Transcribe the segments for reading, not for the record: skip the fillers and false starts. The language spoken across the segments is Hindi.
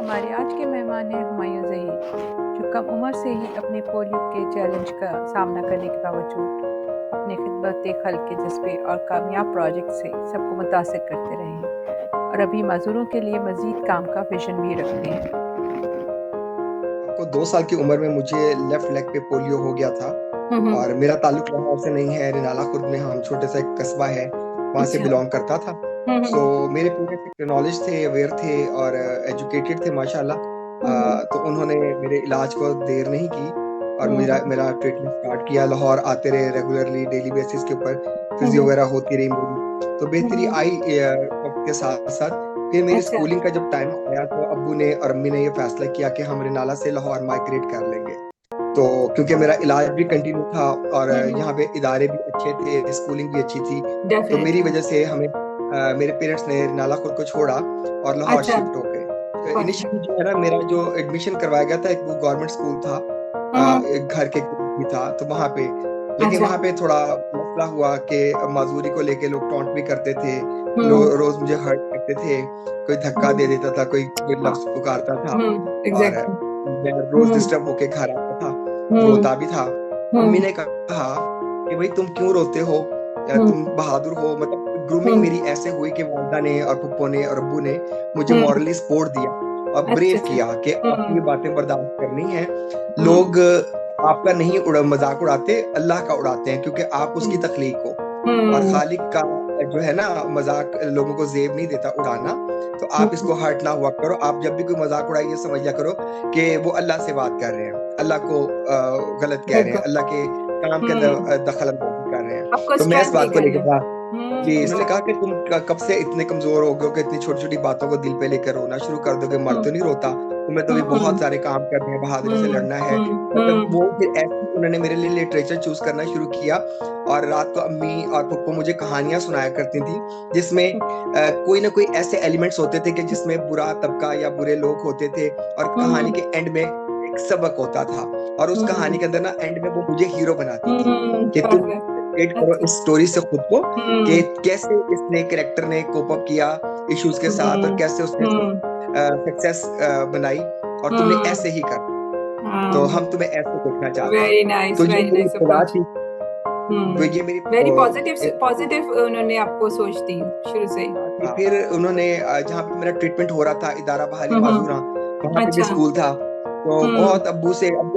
हमारे आज के मेहमान हैं हुमायूं ज़हीर, जो कम उम्र से ही अपने पोलियो के चैलेंज का सामना करने के बावजूद अपने खिदमत खल्क के जज्बे और कामयाब प्रोजेक्ट से सबको मुतासिर करते रहे हैं और अभी माजूरों के लिए मज़ीद काम का विजन भी रखते हैं। को 2 साल की उम्र में मुझे लेफ्ट लेग पे पोलियो हो गया था और मेरा ताल्लुक लाहौर से नहीं है, रिनाला खुर्द में हम छोटे सा एक कस्बा है, वहाँ से अच्छा। बिलोंग करता था। सो मेरे पेरेंट्स नॉलेज थे, अवेयर थे और एजुकेटेड थे माशाल्लाह। तो उन्होंने मेरे इलाज को देर नहीं की और मेरा मेरा ट्रीटमेंट स्टार्ट किया। लाहौर आते रहे रेगुलरली, डेली बेसिस के ऊपर फिजियो वगैरह होती रही मेरी, तो बेहतरी आई वक्त के साथ साथ। फिर मेरी अच्छा। स्कूलिंग का जब टाइम आया तो अब्बू ने और अम्मी ने ये फैसला किया कि हम रिनाला से लाहौर माइग्रेट कर लेंगे। तो क्योंकि मेरा इलाज भी कंटिन्यू था और यहाँ पे इदारे भी अच्छे थे, स्कूलिंग भी अच्छी थी, तो मेरी डेफिनेटली। वजह से हमें मेरे पेरेंट्स ने रिनाला खुद को छोड़ा और लाहौर अच्छा। शिफ्ट हो गए। अच्छा। इनिशियली जो है ना, मेरा जो एडमिशन करवाया गया था एक वो गवर्नमेंट स्कूल था, एक घर के करीब ही था, तो वहाँ पे, लेकिन अच्छा। वहाँ पे थोड़ा मसला हुआ कि माजूरी को लेके लोग टॉन्ट भी करते थे, रोज मुझे हर्ट करते थे, कोई धक्का दे देता था, कोई कोई लफ्ज पुकारता था और एग्जैक्टली। मैं रोज डिस्टर्ब होके घर आता था, रोता भी था। अम्मी ने कहा कि भाई तुम क्यों रोते हो, या तुम बहादुर हो। मतलब ग्रूमिंग मेरी ऐसे हुई कि वालिदा ने और पप्पो ने और अब्बू ने मुझे मॉरली सपोर्ट दिया और अच्छा। ब्रेव अच्छा। किया कि आपको ये बातें बर्दाश्त करनी है। हम्म। लोग आपका नहीं मजाक उड़ाते, अल्लाह का उड़ाते हैं, क्योंकि आप उसकी तख्लीक हो और हम्म। खालिक का जो है ना मजाक लोगों को जेब नहीं देता उड़ाना। तो आप हम्म। इसको हर्ट ना हुआ करो। आप जब भी कोई मजाक उड़ाए ये समझ लिया करो कि वो अल्लाह से बात कर रहे हैं, अल्लाह को गलत कह रहे हैं, बिल्कुल। अल्लाह के काम के हम्म। अंदर दखल अंदाजी कर रहे हैं। आपको तो मैं इस स्ट्रेंथ बात को देकर लेकर है। था जी, इन्होंने कहा कि तुम कब से इतने कमजोर हो गए हो कि इतनी छोटी छोटी बातों को दिल पे लेकर रोना शुरू कर दोगे। मर तो नहीं रोता, तुम्हें तो भी बहुत सारे काम करने हैं, बहादुरी से लड़ना है। मतलब वो फिर ऐसे उन्होंने मेरे लिए लिटरेचर चूज करना शुरू किया और रात को अम्मी और पप्पू मुझे कहानियां सुनाया करती थी, जिसमें कोई ना कोई ऐसे एलिमेंट्स होते थे कि जिसमें बुरा तबका या बुरे लोग होते थे और कहानी के एंड में एक सबक होता था। और उस कहानी के अंदर ना एंड में वो मुझे हीरो बनाती थी कि तुम रिलेट करो अच्छा। इस स्टोरी से खुद को, कि कैसे इसने कैरेक्टर ने कोप अप किया इश्यूज के साथ और कैसे उसने सक्सेस बनाई और तुमने ऐसे ही कर, तो हम तुम्हें ऐसे देखना चाहते वेरी हैं। तो नाइस, ये वेरी मेरी नाइस इब्तिदा अप्रोच। थी, तो ये मेरी वेरी पॉजिटिव पॉजिटिव उन्होंने आपको सोच दी शुरू से ही। थी। फिर उन्होंने जहाँ पे मेरा ट्रीटमेंट हो रहा था, इदारा बहाली माजूरा, वहाँ पे भी अच्छा। स्कूल था। तो बहुत अब्बू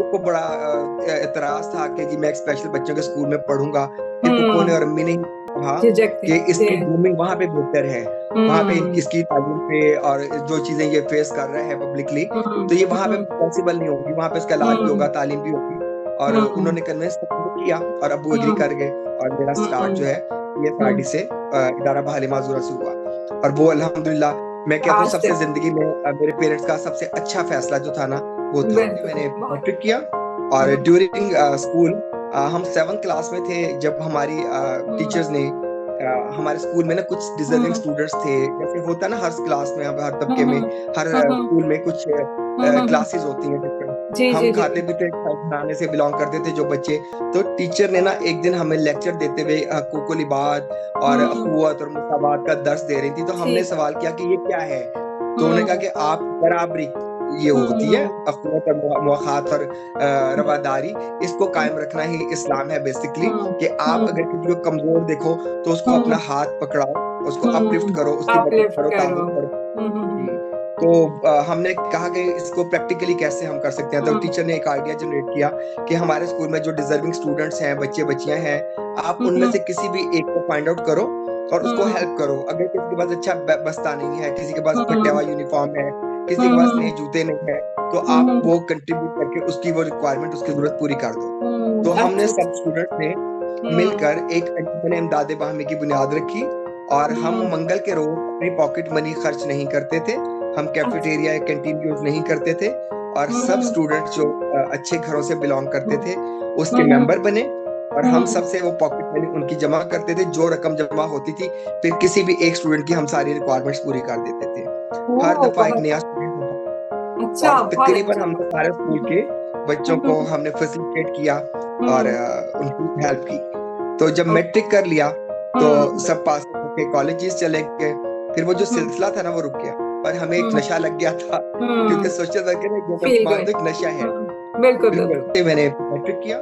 को बड़ा एतराज था कि जी मैं एक स्पेशल बच्चों के स्कूल में पढ़ूंगा। फिर पप्पो ने और अम्मी ने कहा झिझकते कि थे। इसकी ग्रूमिंग वहाँ पे बेहतर है, वहाँ पे इसकी तालीम पे और जो चीजें ये फेस कर रहा है पब्लिकली, तो ये वहाँ पे पॉसिबल नहीं होगी, वहाँ पे इसका इलाज भी होगा, तालीम भी होगी। और उन्होंने कन्विंस किया और अब्बू एग्री कर गए और मेरा स्टार्ट जो है ये साड़ी से इदारा बहाली माजूरा से हुआ। और वो अल्हम्दुलिल्लाह मैं कहता हूँ आज सबसे तक। जिंदगी में मेरे पेरेंट्स का सबसे अच्छा फैसला जो था ना वो था। बिल्कुल। मैंने बहुत। मैट्रिक किया और ड्यूरिंग स्कूल हम 7th क्लास में थे जब हमारी टीचर्स ने हमारे स्कूल में ना कुछ डिजर्विंग स्टूडेंट्स थे, जैसे होता ना हर क्लास में, हर तबके में, हर स्कूल में कुछ क्लासेस होती हैं different। जी हम जी जी। खाते भी थे घराने से बिलोंग करते थे जो बच्चे। तो टीचर ने ना एक दिन हमें लेक्चर देते हुए हकूक लिबाद और अखुवत और मुसावात का दर्स दे रही थी, तो हमने ठीक। सवाल किया कि ये क्या है। तो उन्होंने कहा कि आप बराबरी ये होती है, अखुवत और मुआखात और रवादारी, इसको कायम रखना ही इस्लाम है बेसिकली। कि आप अगर किसी को कमजोर देखो तो उसको अपना हाथ पकड़ाओ, उसको अपलिफ्ट करो, उसकी मदद अपलिफ्ट करो, करो। ताउन करो। जी। तो हमने कहा कि इसको प्रैक्टिकली कैसे हम कर सकते हैं। तो टीचर ने एक आइडिया जनरेट किया कि हमारे स्कूल में जो डिजर्विंग स्टूडेंट्स हैं, बच्चे बच्चियां हैं, आप उनमें से किसी भी एक को फाइंड आउट करो और उसको हेल्प करो। अगर किसी के पास अच्छा बस्ता नहीं है, किसी के पास फटा हुआ यूनिफॉर्म है, किसी के पास नए जूते नहीं है, तो आप वो कंट्रीब्यूट करके उसकी वो रिक्वायरमेंट, उसकी जरूरत पूरी कर दो। तो हमने अच्छा। सब स्टूडेंट ने मिलकर एक अंजुमन इमदाद बाहमी की बुनियाद रखी और हम मंगल के रोज अपनी पॉकेट मनी खर्च नहीं करते थे, हम कैफेटेरिया या कैंटीन यूज नहीं करते थे और सब स्टूडेंट्स जो अच्छे घरों से बिलोंग करते थे उसके मेंबर बने और हम सबसे वो पॉकेट मनी उनकी जमा करते थे। जो रकम जमा होती थी फिर किसी भी एक स्टूडेंट की हम सारी रिक्वायरमेंट्स पूरी कर देते थे। हर ओह, दफा एक बहुत नया स्टूडेंट होता अच्छा, और बहुत तकरीबन अच्छा। हमने सारे स्कूल के बच्चों को हमने फैसिलिटेट किया और उनकी हेल्प की। तो जब मैट्रिक कर लिया तो सब पास होके कॉलेजेस चले गए, फिर वो जो सिलसिला था ना वो रुक गया। पर हमें एक नशा लग गया था क्योंकि सोचा था कि ना ये फील मान गुड। लो एक नशा है। बिल्कुल बिल्कुल। बिल्कुल। मैंने मैट्रिक किया